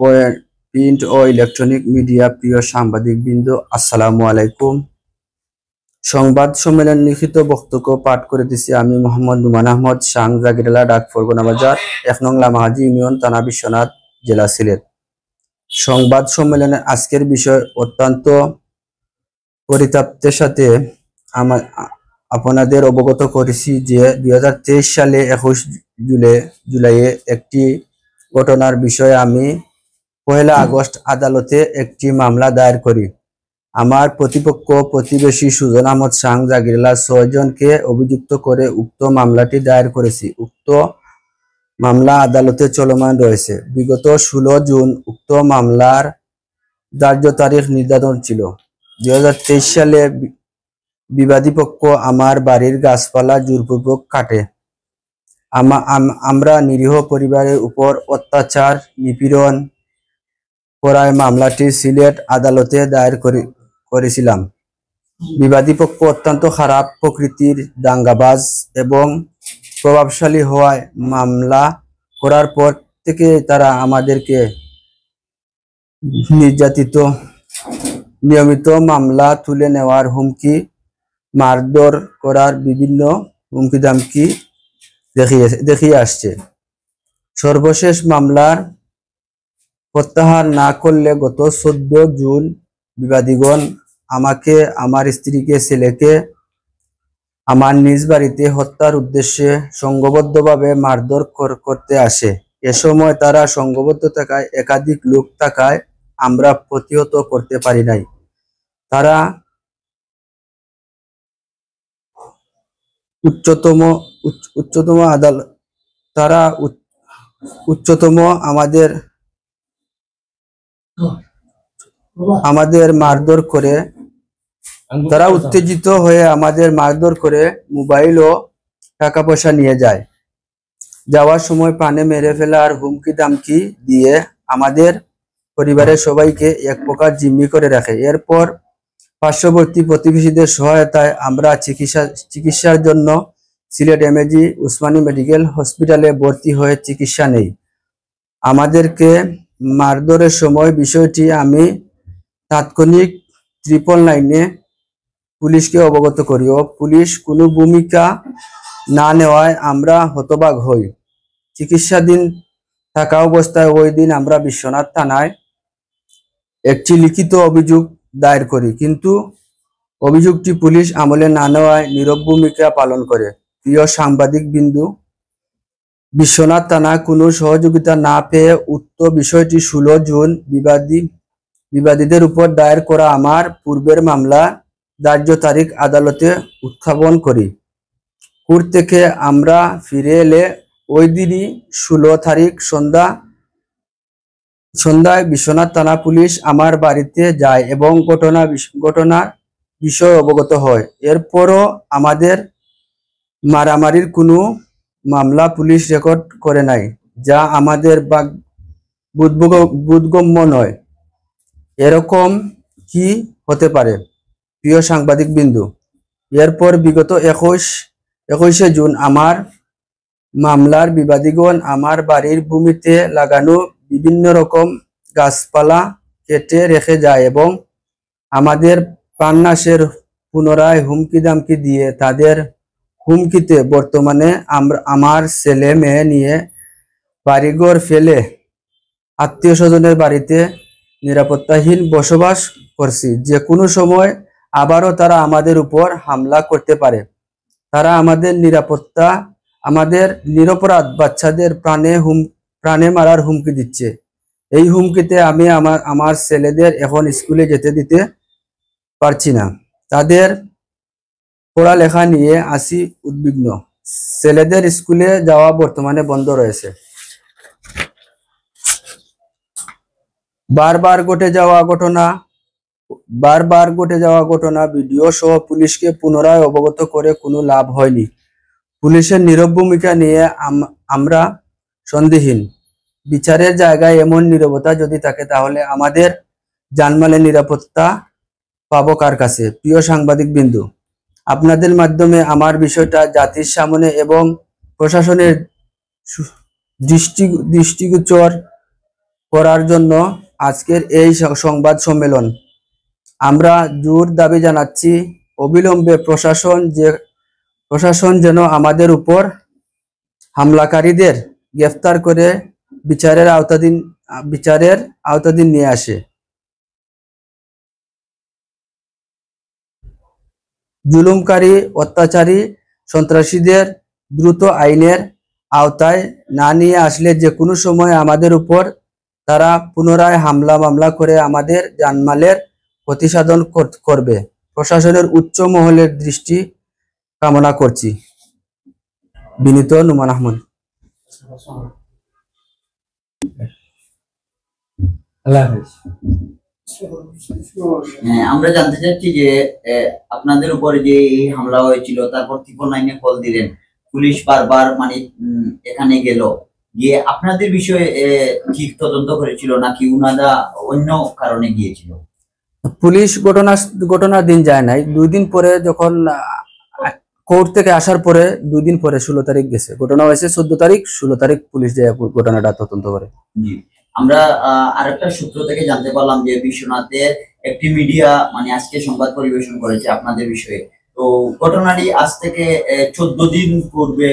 Print ও electronic media প্রিয় সাংবাদিকবৃন্দ, আসসালামু আলাইকুম। সংবাদ সম্মেলন লিখিত বক্তব্য পাঠ করে দিচ্ছি আমি মোহাম্মদ নুমান আহমদ, সাং জাগিরালা, ডাক ফরগনা বাজার, ১ নং লামাহাজি ইউনিয়ন, থানা বিশ্বনাথ, জেলা সিলেট। সংবাদ সম্মেলনের আজকের বিষয় অত্যন্ত পরিতাপের সাথে আপনাদের অবগত করেছি যে 2023 সালে 21 জুলাইয়ে একটি ঘটনার বিষয়ে আমি 1 আগস্ট আদালতে একটি মামলা দায়ের করি। আমার প্রতিপক্ষ প্রতিবেশী সুজন আহমদ সাং জাগিরালা 6 জনকে অভিযুক্ত করে উক্ত মামলাটি দায়ের করেছি। উক্ত মামলা আদালতে চলমান রয়েছে। বিগত 16 জুন উক্ত মামলার ধার্য তারিখ নির্ধারণ ছিল। 2023 সালে বিবাদী পক্ষ আমার বাড়ির গাছপালা জোরপূর্বক কাটে। আমরা নিরীহ পরিবারের উপর অত্যাচার নিপীড়ন করায় মামলাটি সিলেট আদালতে দায়ের করেছিলাম। বিবাদী পক্ষ অত্যন্ত খারাপ প্রকৃতির, দাঙ্গাবাজ এবং প্রভাবশালী হওয়ায় মামলা করার পর থেকে তারা আমাদেরকে নিয়মিত মামলা তুলে নেওয়ার হুমকি, মারধর করার বিভিন্ন হুমকি দামকি দেখিয়ে আসছে। সর্বশেষ মামলার প্রত্যাহার না করলে গত 14 জুন বিবাদীগণ আমাকে, আমার স্ত্রীকে, ছেলেকে আমার নিজ বাড়িতে হত্যার উদ্দেশ্যে সংঘবদ্ধভাবে মারধর করতে আসে। এ সময় তারা সংঘবদ্ধ থাকায়, একাধিক লোক থাকায় আমরা প্রতিহত করতে পারি নাই। তারা আমাদের মারধর করে, তারা উত্তেজিত হয়ে আমাদের মারধর করে মোবাইল ও টাকা পয়সা নিয়ে যায়। যাওয়ার সময় প্রাণে মেরে ফেলার হুমকি দামকি দিয়ে আমাদের পরিবারের সবাইকে এক প্রকার জিম্মি করে রাখে। এরপর পার্শ্ববর্তী প্রতিবেশীদের সহায়তায় আমরা চিকিৎসার জন্য সিলেট এমএজি উসমানী মেডিকেল হসপিটালে ভর্তি হয়ে চিকিৎসা নেই। আমাদেরকে মারধরের সময় বিষয়টি আমি তাৎক্ষণিক 999-এ পুলিশকে অবগত করি ও পুলিশ কোনো ভূমিকা না নেওয়ায় আমরা হতবাক হই। চিকিৎসাধীন থাকা অবস্থায় ওই দিন আমরা বিশ্বনাথ থানায় একটি লিখিত অভিযোগ দায়ের করি, কিন্তু অভিযোগটি পুলিশ আমলে না নেওয়ায় নীরব ভূমিকা পালন করে। প্রিয় সাংবাদিক বিন্দু, বিশ্বনাথ থানা কোনো সহযোগিতা না পেয়ে উক্ত বিষয়টি 16 জুন বিবাদীদের উপর দায়ের করা আমার পূর্বের মামলা ধার্য তারিখ আদালতে উত্থাপন করি। কোর্ট থেকে আমরা ফিরে এলে ওই দিনই 16 তারিখ সন্ধ্যায় বিশ্বনাথ থানা পুলিশ আমার বাড়িতে যায় এবং ঘটনার বিষয় অবগত হয়। এরপরও আমাদের মারামারির কোনো মামলা পুলিশ রেকর্ড করে নাই, যা আমাদের বোধগম্য নয়। এরকম কি হতে পারে? প্রিয় সাংবাদিক বিন্দু, এরপর বিগত 21শে জুন আমার মামলার বিবাদীগণ আমার বাড়ির ভূমিতে লাগানো বিভিন্ন রকম গাছপালা কেটে রেখে যায় এবং আমাদের প্রাণনাশের পুনরায় হুমকি দামকি দিয়ে তাদের হুমকিতে বর্তমানে আমার ছেলে মেয়ে নিয়ে বাড়িঘর ফেলে আত্মীয় স্বজনের বাড়িতে নিরাপত্তাহীন বসবাস করছি। যে কোনো সময় আবারও তারা আমাদের উপর হামলা করতে পারে। তারা আমাদের নিরপরাধ বাচ্চাদের প্রাণে মারার হুমকি দিচ্ছে। এই হুমকিতে আমি আমার ছেলেদের এখন স্কুলে যেতে দিতে পারছি না। তাদের পড়ালেখা নিয়ে আছি উদ্বিগ্ন। ছেলেদের স্কুলে যাওয়া বর্তমানে বন্ধ রয়েছে। বারবার ঘটে যাওয়া ঘটনা ভিডিও সহ পুলিশকে পুনরায় অবগত করে কোনো লাভ হয়নি। পুলিশের নীরব ভূমিকা নিয়ে আমরা সন্দেহহীন। বিচারের জায়গায় এমন নীরবতা যদি থাকে তাহলে আমাদের জানমালের নিরাপত্তা পাবো কার কাছে? প্রিয় সাংবাদিক বিন্দু, আপনাদের মাধ্যমে আমার বিষয়টা জাতির সামনে এবং প্রশাসনের দৃষ্টিগোচর করার জন্য আজকের এই সংবাদ সম্মেলন। আমরা জোর দাবি জানাচ্ছি অবিলম্বে প্রশাসন যেন আমাদের উপর হামলাকারীদের গ্রেফতার করে বিচারের আওতাধীন নিয়ে আসে। জুলুমকারী, অত্যাচারী, সন্ত্রাসীদের দ্রুত আইনের আওতায় না নিয়ে আসলে যে কোনো সময় আমাদের উপর তারা পুনরায় মামলা করে আমাদের জানমালের ক্ষতিসাধন করবে। প্রশাসনের উচ্চ মহলের দৃষ্টি কামনা করছি। বিনীত নুমান আহমদ। আমরা জানতে চাচ্ছি যে আপনাদের উপরে যে এই হামলা হয়েছিল, তারপর 999 কল দিলেন, পুলিশ বারবার মানে এখানে গিয়ে আপনাদের বিষয়ে ঠিক তদন্ত করেছিল নাকি উনারা অন্য কারণে গিয়েছিল? পুলিশ ঘটনার দিন যায় নাই, 2 দিন পরে যখন কোর্ট থেকে আসার পরে 2 দিন পরে 16 তারিখ গেছে। ঘটনা হয়েছে 14 তারিখ, 16 তারিখ পুলিশ যায় ঘটনাটা তদন্ত করে। আমরা আরেকটা সূত্র থেকে জানতে পারলাম যে বিশ্বনাথের একটি মিডিয়া মানে আজকে সংবাদ পরিবেশন করেছে আপনাদের বিষয়ে। তো ঘটনাটি আজ থেকে 14 দিন পূর্বে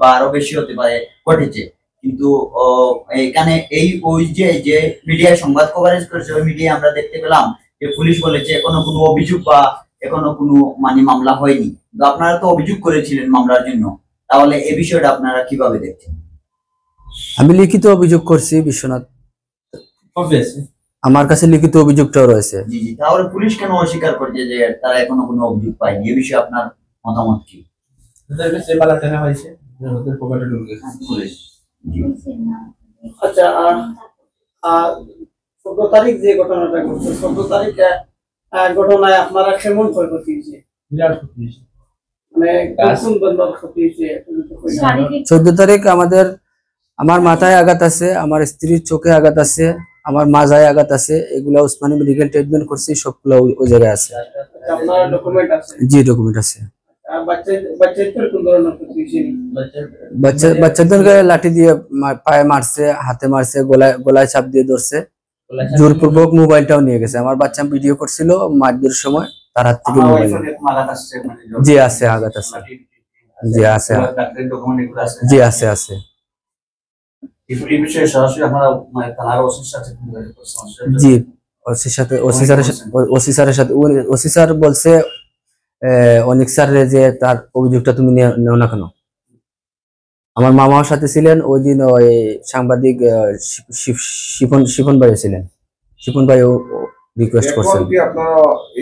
বা আরো বেশি হতে পারে ঘটেছে, কিন্তু এখানে ওই যে মিডিয়ায় সংবাদ কভারেজ করেছে ওই মিডিয়ায় আমরা দেখতে পেলাম যে পুলিশ বলেছে এখনো কোনো অভিযোগ বা এখনো কোনো মানে মামলা হয়নি। তো আপনারা তো অভিযোগ করেছিলেন মামলার জন্য, তাহলে এই বিষয়টা আপনারা কিভাবে দেখছেন? আমি লিখিত অভিযোগ করছি বিশ্বনাথ, আমার কাছে লিখিত অভিযোগটাও রয়েছে। জি জি, তাহলে পুলিশ কেন অস্বীকার করছে যে তারা এখনো কোনো অভিযোগ পায়নি? এই বিষয়ে আপনার মতামত কি? আচ্ছা, 14 তারিখ যে ঘটনাটা ঘটছে, 14 তারিখ ঘটনায় আপনারা কেমন ক্ষয়ক্ষতি হয়েছে? মানে কোন বন্ধর ক্ষতি হয়েছে? 14 তারিখ আমার মাথায় আঘাত আছে, আমার স্ত্রীর চোখে আঘাত আছে, আমার মাজায় আঘাত আছে। এগুলা উসমানী মেডিকেল ট্রিটমেন্ট করছি, সবগুলো ওই জায়গায় আছে। আপনার ডকুমেন্ট আছে? জি, ডকুমেন্ট আছে। বাচ্চাদের কোন ধরনের ক্ষতি হয়েছে? বাচ্চাদেরকে লাঠি দিয়ে পায়ে মারছে, হাতে মারছে, গলায় চাপ দিয়ে ধরছে, জোরপূর্বক মোবাইলটাও নিয়ে গেছে। আমার বাচ্চা ভিডিও করছিল মারধরের সময়, তার হাত থেকে মোবাইল। জি আছে, আঘাত আছে। জি আছে, জি আছে আছে। জি, ওসি স্যার বলছে অনিক স্যার যে তার অভিযোগটা তুমি নেও না কেন। আমার মামার সাথে ছিলেন ওই দিন, ওই সাংবাদিক শিপন ভাই ছিলেন। শিপন ভাই রিকোয়েস্ট করছেন।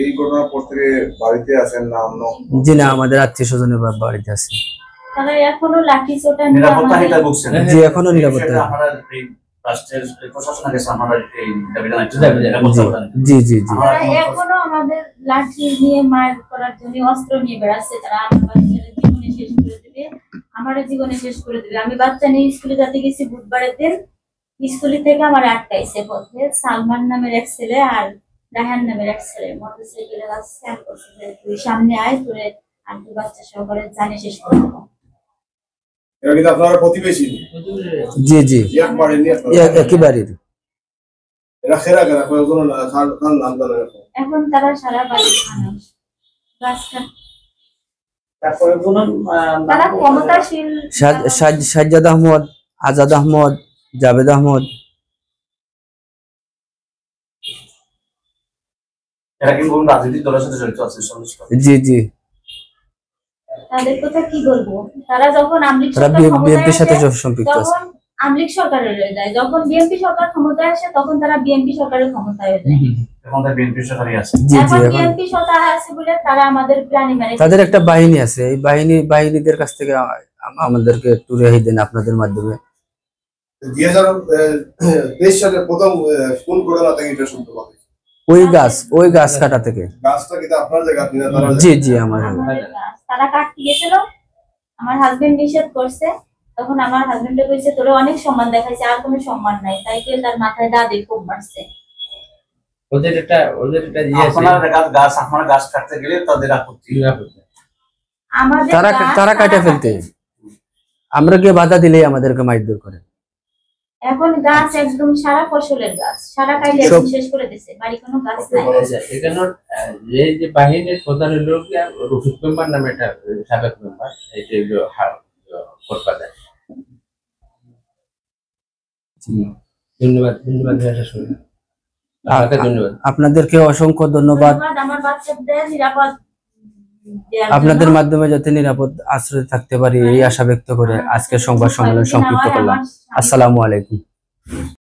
এই ঘটনার পর থেকে বাড়িতে আছেন না? জি না, আমাদের আত্মীয় স্বজনের বাড়িতে আছে। তারা এখনো লাঠি সোটা নিরাপত্তা বলছেন? জি, এখনো নিরাপত্তা। জি জি জি, এখনো আমাদের লাঠি নিয়ে মার করার জন্য অস্ত্র নিয়ে বেড়াচ্ছে। তারা আমার বাচ্চার জীবনে শেষ করে দেবে, আমার জীবনে শেষ করে দেবে। আমি বাচ্চা নিয়ে স্কুলে যেতে গেছি বুধবারের দিন, স্কুলে থেকে আমার আটকাইছে পথে সালমান নামের এক ছেলে আর রায়হান নামের এক ছেলে মোটরসাইকেলে আসছে। তুই সামনে আয়, তোরে আর তুই বাচ্চা সহকারে জানে শেষ করে দেবো। প্রতিবেশী? জি জি, একই বাড়ির। এখন তারা সারা বাড়ি তারা ক্ষমতাশীল। সাজ্জাদ আহমদ, আজাদ আহমদ, জাভেদ আহমদ। জি জি, তাদের কথা কি বলবো? তারা যখন বিএনপির সাথে সম্পৃক্ত আছে, তখন আমলিক সরকারের হয়ে যায়। যখন বিএনপি সরকার ক্ষমতায় আসে তখন তারা বিএনপি সরকারের ক্ষমতায় হয়ে যায়। এখন বিএনপি সরকারই আছে। জি জি, এখন বিএনপি সরকার আছে বলে তারা আমাদের প্রাণী মেরে। তাদের একটা বাহিনী আছে, এই বাহিনীদের কাছ থেকে আমাদেরকে একটু রেহাই দেন আপনাদের মাধ্যমে। 2023 সালে প্রথম কোন ঘটনা থেকে এটা শুনতে পাবেন? ওই গাছ কাটা থেকে। গাছটা কি আপনার জায়গা? জি জি, আমার। তারা কাটতে গেছিল, আমার হাজবেন্ড নিষেধ করছে। তখন আমার হাজবেন্ডে কইছে তোরে অনেক সম্মান দেখাইছে, আর কোনো সম্মান নাই। তাই কে তার মাথায় দাদি খুব মারছে। ওদের একটা আপনারা গাছ কাটতে গেলে তাদের আপত্তি। তারা কাটে ফেলতে, আমরা গিয়ে বাধা দিলেই আমাদেরকে মারধর করে। এখন গাছ একদম সারা ফসলের গাছ সারা কাইলে সব- শেষ করে দিছে, বাড়ি কোনো গাছ নাই। এখানে যে বাহিনীর প্রধান হলো রফিক মেম্বার নামে একটা সাবেক মেম্বার, এটা হলো কোটবাজার। ধন্যবাদ, ধন্যবাদ ভাইয়া, শেষ করি। আপনাকে ধন্যবাদ। আপনাদেরকে অসংখ্য ধন্যবাদ। আমার বাচ্চাদের নিরাপদ দেওয়ার জন্য। আপনাদের মাধ্যমে যাতে নিরাপদ আশ্রয় থাকতে পারি এই আশা ব্যক্ত করে আজকের সংবাদ সম্মেলন সংক্ষিপ্ত করলাম। আসসালামু আলাইকুম।